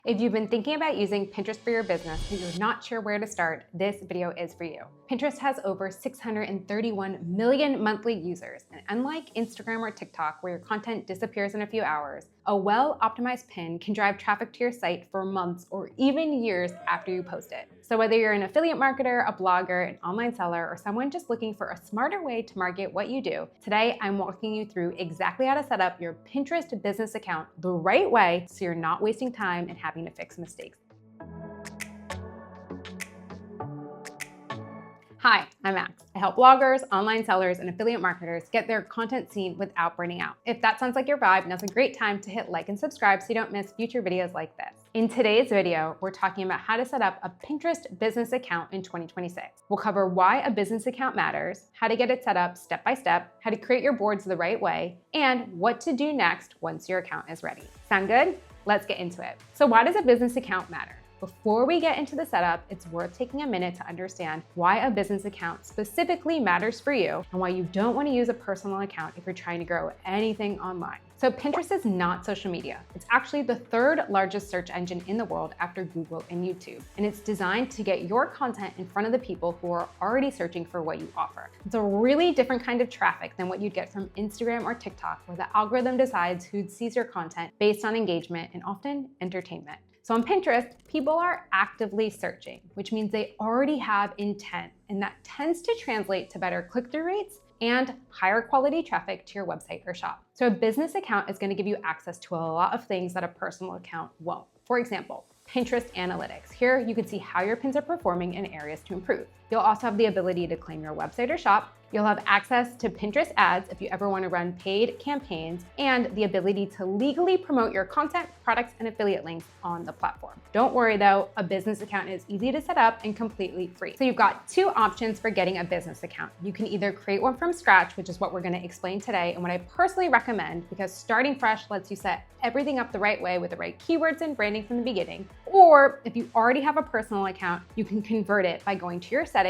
If you've been thinking about using Pinterest for your business, but you're not sure where to start, this video is for you. Pinterest has over 631 million monthly users, and unlike Instagram or TikTok, where your content disappears in a few hours, a well-optimized pin can drive traffic to your site for months or even years after you post it. So whether you're an affiliate marketer, a blogger, an online seller, or someone just looking for a smarter way to market what you do, today I'm walking you through exactly how to set up your Pinterest business account the right way so you're not wasting time and having to fix mistakes. Hi, I'm Max. I help bloggers, online sellers, and affiliate marketers get their content seen without burning out. If that sounds like your vibe, now's a great time to hit like and subscribe so you don't miss future videos like this. In today's video, we're talking about how to set up a Pinterest business account in 2026. We'll cover why a business account matters, how to get it set up step by step, how to create your boards the right way, and what to do next once your account is ready. Sound good? Let's get into it. So why does a business account matter? Before we get into the setup, it's worth taking a minute to understand why a business account specifically matters for you and why you don't want to use a personal account if you're trying to grow anything online. So Pinterest is not social media. It's actually the third largest search engine in the world after Google and YouTube. And it's designed to get your content in front of the people who are already searching for what you offer. It's a really different kind of traffic than what you'd get from Instagram or TikTok, where the algorithm decides who sees your content based on engagement and often entertainment. So on Pinterest, people are actively searching, which means they already have intent, and that tends to translate to better click-through rates and higher quality traffic to your website or shop. So a business account is going to give you access to a lot of things that a personal account won't. For example, Pinterest Analytics. Here you can see how your pins are performing and areas to improve. You'll also have the ability to claim your website or shop. You'll have access to Pinterest ads if you ever want to run paid campaigns, and the ability to legally promote your content, products, and affiliate links on the platform. Don't worry though, a business account is easy to set up and completely free. So you've got two options for getting a business account. You can either create one from scratch, which is what we're going to explain today, and what I personally recommend because starting fresh lets you set everything up the right way with the right keywords and branding from the beginning. Or if you already have a personal account, you can convert it by going to your settings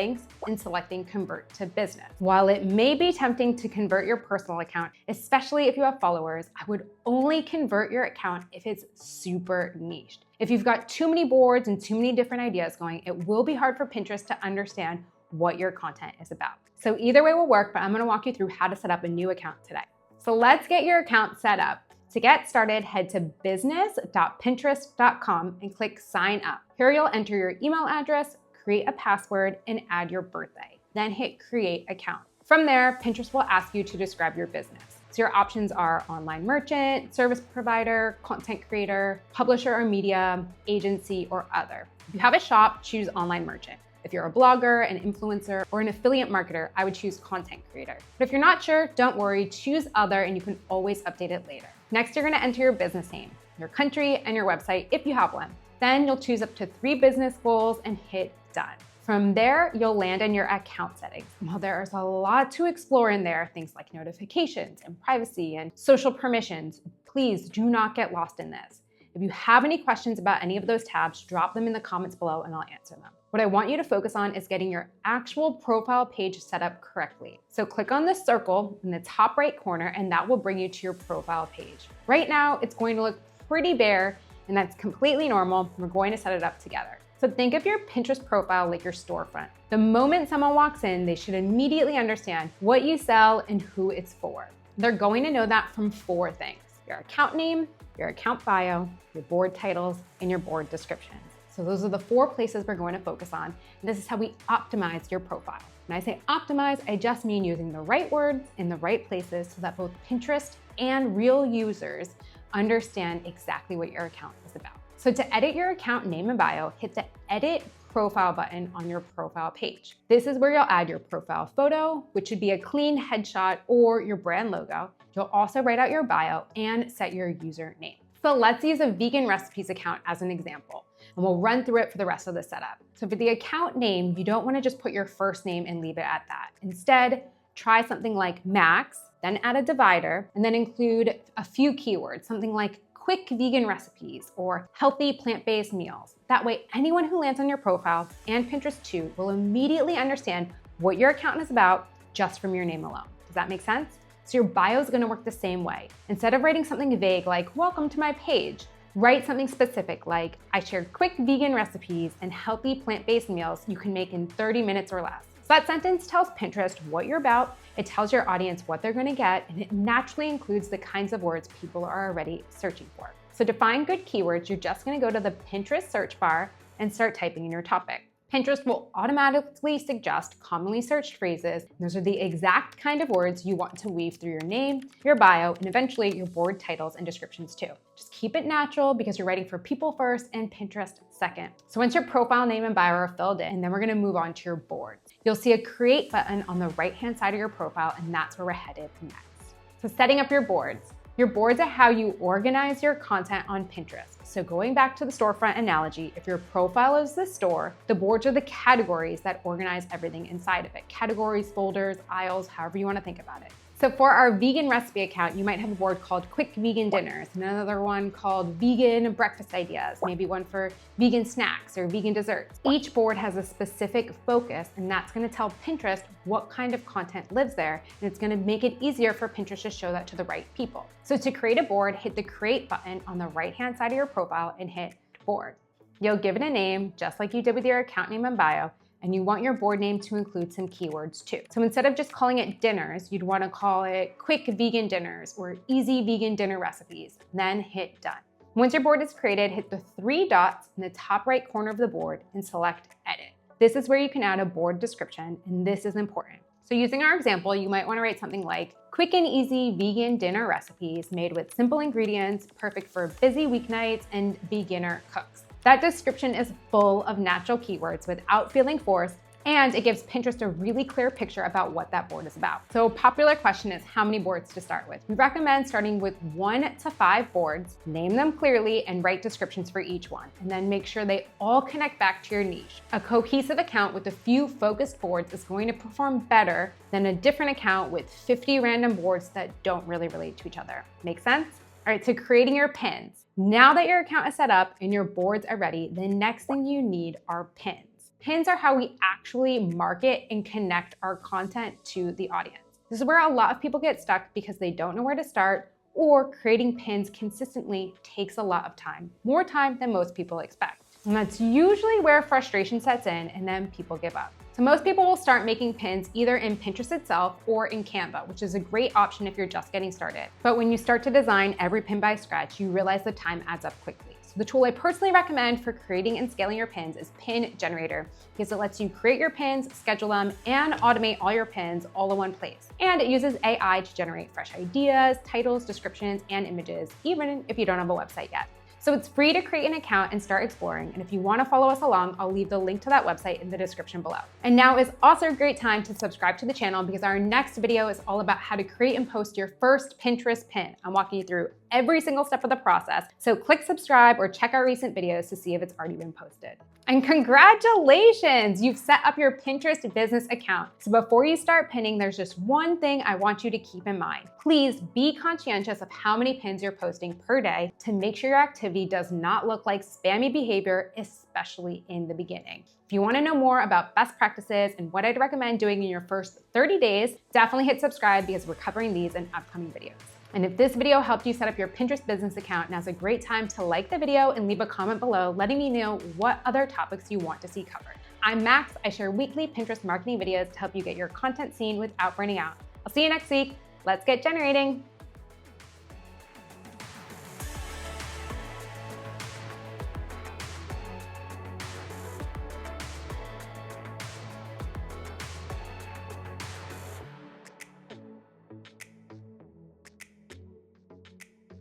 and selecting Convert to Business. While it may be tempting to convert your personal account, especially if you have followers, I would only convert your account if it's super niched. If you've got too many boards and too many different ideas going, it will be hard for Pinterest to understand what your content is about. So either way will work, but I'm going to walk you through how to set up a new account today. So let's get your account set up. To get started, head to business.pinterest.com and click sign up. Here you'll enter your email address, create a password, and add your birthday. Then hit create account. From there, Pinterest will ask you to describe your business. So your options are online merchant, service provider, content creator, publisher or media, agency, or other. If you have a shop, choose online merchant. If you're a blogger, an influencer, or an affiliate marketer, I would choose content creator. But if you're not sure, don't worry, choose other and you can always update it later. Next, you're gonna enter your business name, your country, and your website if you have one. Then you'll choose up to 3 business goals and hit done. From there, you'll land in your account settings. While there's a lot to explore in there, things like notifications and privacy and social permissions, please do not get lost in this. If you have any questions about any of those tabs, drop them in the comments below and I'll answer them. What I want you to focus on is getting your actual profile page set up correctly. So click on the circle in the top right corner and that will bring you to your profile page. Right now, it's going to look pretty bare and that's completely normal. We're going to set it up together. So think of your Pinterest profile like your storefront. The moment someone walks in, they should immediately understand what you sell and who it's for. They're going to know that from 4 things: your account name, your account bio, your board titles, and your board descriptions. So those are the 4 places we're going to focus on. And this is how we optimize your profile. When I say optimize, I just mean using the right words in the right places so that both Pinterest and real users understand exactly what your account is about. So to edit your account name and bio, hit the Edit Profile button on your profile page. This is where you'll add your profile photo, which should be a clean headshot or your brand logo. You'll also write out your bio and set your username. So let's use a vegan recipes account as an example, and we'll run through it for the rest of the setup. So for the account name, you don't want to just put your first name and leave it at that. Instead, try something like Max, then add a divider, and then include a few keywords, something like quick vegan recipes or healthy plant-based meals. That way, anyone who lands on your profile and Pinterest too will immediately understand what your account is about just from your name alone. Does that make sense? So your bio is going to work the same way. Instead of writing something vague like, welcome to my page, Write something specific like, I shared quick vegan recipes and healthy plant-based meals you can make in 30 minutes or less. So that sentence tells Pinterest what you're about, it tells your audience what they're gonna get, and it naturally includes the kinds of words people are already searching for. So to find good keywords, you're just gonna go to the Pinterest search bar and start typing in your topic. Pinterest will automatically suggest commonly searched phrases. Those are the exact kind of words you want to weave through your name, your bio, and eventually your board titles and descriptions too. Just keep it natural because you're writing for people first and Pinterest second. So once your profile name and bio are filled in, then we're gonna move on to your board. You'll see a create button on the right-hand side of your profile, and that's where we're headed next. So setting up your boards. Your boards are how you organize your content on Pinterest. So going back to the storefront analogy, if your profile is the store, the boards are the categories that organize everything inside of it. Categories, folders, aisles, however you want to think about it. So for our vegan recipe account, you might have a board called Quick Vegan Dinners, and another one called Vegan Breakfast Ideas, maybe one for vegan snacks or vegan desserts. Each board has a specific focus, and that's gonna tell Pinterest what kind of content lives there, and it's gonna make it easier for Pinterest to show that to the right people. So to create a board, hit the Create button on the right-hand side of your profile and hit Board. You'll give it a name, just like you did with your account name and bio, and you want your board name to include some keywords too. So instead of just calling it dinners, you'd want to call it Quick Vegan Dinners or Easy Vegan Dinner Recipes, then hit Done. Once your board is created, hit the 3 dots in the top right corner of the board and select Edit. This is where you can add a board description, and this is important. So using our example, you might want to write something like, quick and easy vegan dinner recipes made with simple ingredients, perfect for busy weeknights and beginner cooks. That description is full of natural keywords without feeling forced, and it gives Pinterest a really clear picture about what that board is about. So a popular question is how many boards to start with. We recommend starting with 1 to 5 boards, name them clearly, and write descriptions for each one, and then make sure they all connect back to your niche. A cohesive account with a few focused boards is going to perform better than a different account with 50 random boards that don't really relate to each other. Make sense? All right, so creating your pins. Now that your account is set up and your boards are ready, the next thing you need are pins. Pins are how we actually market and connect our content to the audience. This is where a lot of people get stuck because they don't know where to start, or creating pins consistently takes a lot of time, more time than most people expect. And that's usually where frustration sets in and then people give up. So most people will start making pins either in Pinterest itself or in Canva, which is a great option if you're just getting started. But when you start to design every pin by scratch, you realize the time adds up quickly. So the tool I personally recommend for creating and scaling your pins is Pin Generator, because it lets you create your pins, schedule them, and automate all your pins all in one place. And it uses AI to generate fresh ideas, titles, descriptions, and images, even if you don't have a website yet. So it's free to create an account and start exploring. And if you want to follow us along, I'll leave the link to that website in the description below. And now is also a great time to subscribe to the channel because our next video is all about how to create and post your first Pinterest pin. I'm walking you through every single step of the process. So click subscribe or check our recent videos to see if it's already been posted. And congratulations, you've set up your Pinterest business account. So before you start pinning, there's just one thing I want you to keep in mind. Please be conscientious of how many pins you're posting per day to make sure your activity does not look like spammy behavior, especially in the beginning. If you want to know more about best practices and what I'd recommend doing in your first 30 days, definitely hit subscribe because we're covering these in upcoming videos. And if this video helped you set up your Pinterest business account, now's a great time to like the video and leave a comment below letting me know what other topics you want to see covered. I'm Max. I share weekly Pinterest marketing videos to help you get your content seen without burning out. I'll see you next week. Let's get generating.